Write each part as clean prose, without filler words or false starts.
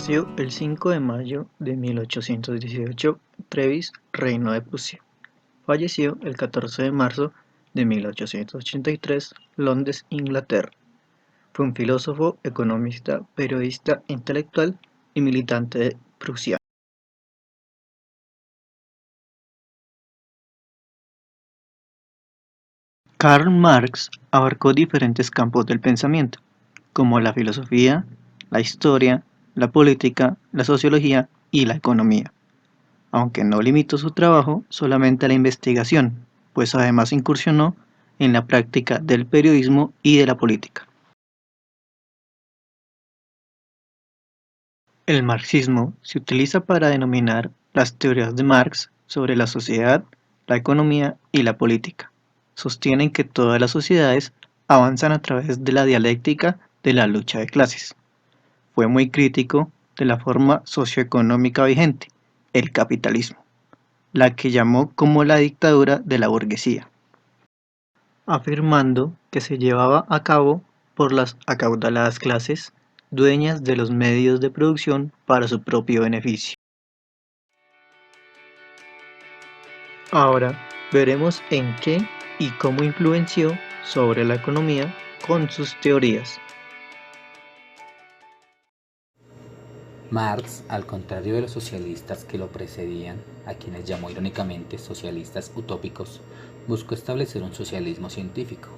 Nació el 5 de mayo de 1818 Treviso, Reino de Prusia. Falleció el 14 de marzo de 1883 Londres, Inglaterra. Fue un filósofo, economista, periodista, intelectual y militante prusiano. Karl Marx abarcó diferentes campos del pensamiento, como la filosofía, la historia, la política, la sociología y la economía, aunque no limitó su trabajo solamente a la investigación, pues además incursionó en la práctica del periodismo y de la política. El marxismo se utiliza para denominar las teorías de Marx sobre la sociedad, la economía y la política. Sostienen que todas las sociedades avanzan a través de la dialéctica de la lucha de clases. Fue muy crítico de la forma socioeconómica vigente, el capitalismo, la que llamó como la dictadura de la burguesía, afirmando que se llevaba a cabo por las acaudaladas clases dueñas de los medios de producción para su propio beneficio. Ahora veremos en qué y cómo influenció sobre la economía con sus teorías. Marx, al contrario de los socialistas que lo precedían, a quienes llamó irónicamente socialistas utópicos, buscó establecer un socialismo científico,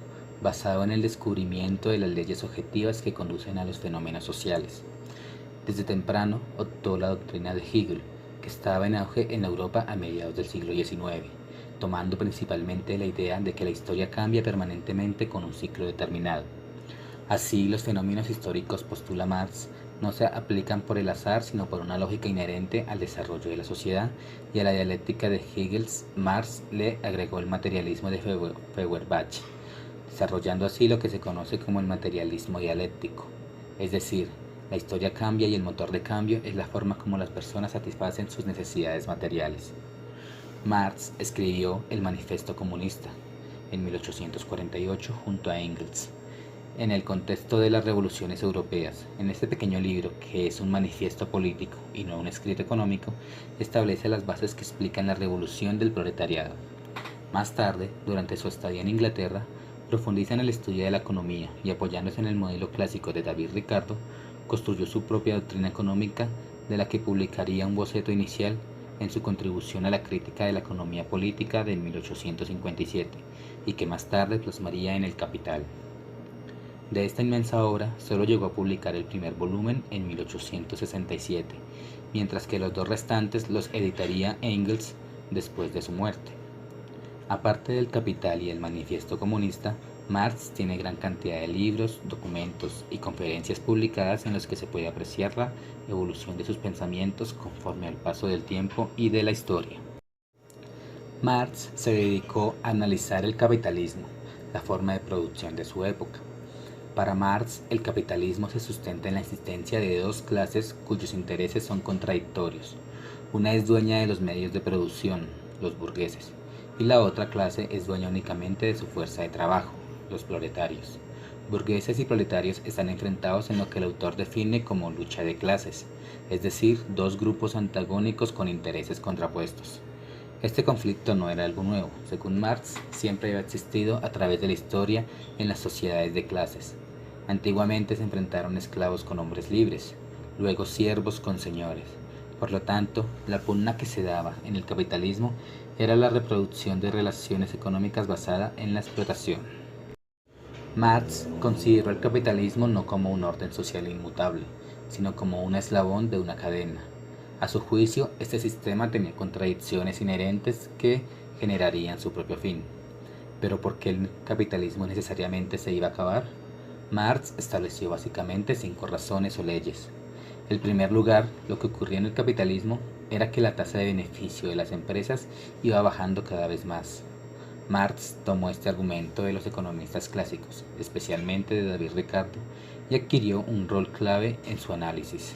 basado en el descubrimiento de las leyes objetivas que conducen a los fenómenos sociales. Desde temprano optó la doctrina de Hegel, que estaba en auge en Europa a mediados del siglo XIX, tomando principalmente la idea de que la historia cambia permanentemente con un ciclo determinado. Así, los fenómenos históricos, postula Marx, no se aplican por el azar, sino por una lógica inherente al desarrollo de la sociedad, y a la dialéctica de Hegel, Marx le agregó el materialismo de Feuerbach, desarrollando así lo que se conoce como el materialismo dialéctico. Es decir, la historia cambia y el motor de cambio es la forma como las personas satisfacen sus necesidades materiales. Marx escribió el Manifiesto Comunista en 1848 junto a Engels. En el contexto de las revoluciones europeas, en este pequeño libro, que es un manifiesto político y no un escrito económico, establece las bases que explican la revolución del proletariado. Más tarde, durante su estadía en Inglaterra, profundiza en el estudio de la economía y, apoyándose en el modelo clásico de David Ricardo, construyó su propia doctrina económica, de la que publicaría un boceto inicial en su contribución a la crítica de la economía política de 1857 y que más tarde plasmaría en El Capital. De esta inmensa obra solo llegó a publicar el primer volumen en 1867, mientras que los dos restantes los editaría Engels después de su muerte. Aparte del Capital y el Manifiesto Comunista, Marx tiene gran cantidad de libros, documentos y conferencias publicadas en los que se puede apreciar la evolución de sus pensamientos conforme al paso del tiempo y de la historia. Marx se dedicó a analizar el capitalismo, la forma de producción de su época. Para Marx, el capitalismo se sustenta en la existencia de dos clases cuyos intereses son contradictorios. Una es dueña de los medios de producción, los burgueses, y la otra clase es dueña únicamente de su fuerza de trabajo, los proletarios. Burgueses y proletarios están enfrentados en lo que el autor define como lucha de clases, es decir, dos grupos antagónicos con intereses contrapuestos. Este conflicto no era algo nuevo. Según Marx, siempre había existido a través de la historia en las sociedades de clases. Antiguamente se enfrentaron esclavos con hombres libres, luego siervos con señores. Por lo tanto, la pugna que se daba en el capitalismo era la reproducción de relaciones económicas basada en la explotación. Marx consideró el capitalismo no como un orden social inmutable, sino como un eslabón de una cadena. A su juicio, este sistema tenía contradicciones inherentes que generarían su propio fin. Pero ¿por qué el capitalismo necesariamente se iba a acabar? Marx estableció básicamente 5 razones o leyes. En primer lugar, lo que ocurría en el capitalismo era que la tasa de beneficio de las empresas iba bajando cada vez más. Marx tomó este argumento de los economistas clásicos, especialmente de David Ricardo, y adquirió un rol clave en su análisis.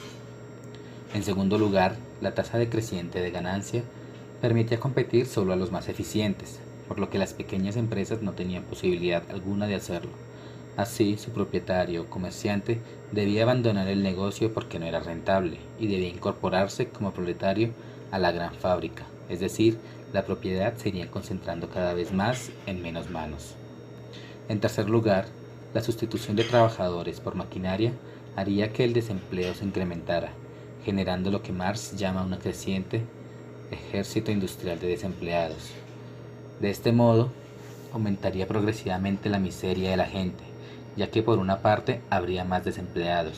En segundo lugar, la tasa decreciente de ganancia permitía competir solo a los más eficientes, por lo que las pequeñas empresas no tenían posibilidad alguna de hacerlo. Así, su propietario o comerciante debía abandonar el negocio porque no era rentable y debía incorporarse como propietario a la gran fábrica, es decir, la propiedad se iría concentrando cada vez más en menos manos. En tercer lugar, la sustitución de trabajadores por maquinaria haría que el desempleo se incrementara, generando lo que Marx llama un creciente ejército industrial de desempleados. De este modo, aumentaría progresivamente la miseria de la gente, ya que por una parte habría más desempleados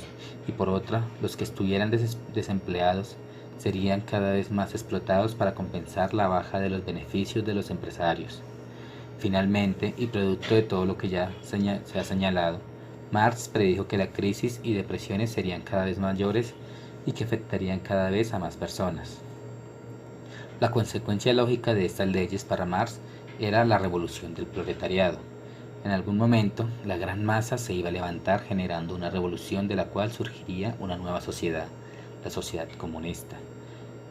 y por otra los que estuvieran desempleados serían cada vez más explotados para compensar la baja de los beneficios de los empresarios. Finalmente, y producto de todo lo que ya se ha señalado, Marx predijo que la crisis y depresiones serían cada vez mayores y que afectarían cada vez a más personas. La consecuencia lógica de estas leyes para Marx era la revolución del proletariado. En algún momento, la gran masa se iba a levantar generando una revolución de la cual surgiría una nueva sociedad, la sociedad comunista,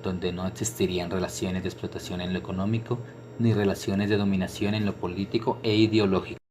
donde no existirían relaciones de explotación en lo económico ni relaciones de dominación en lo político e ideológico.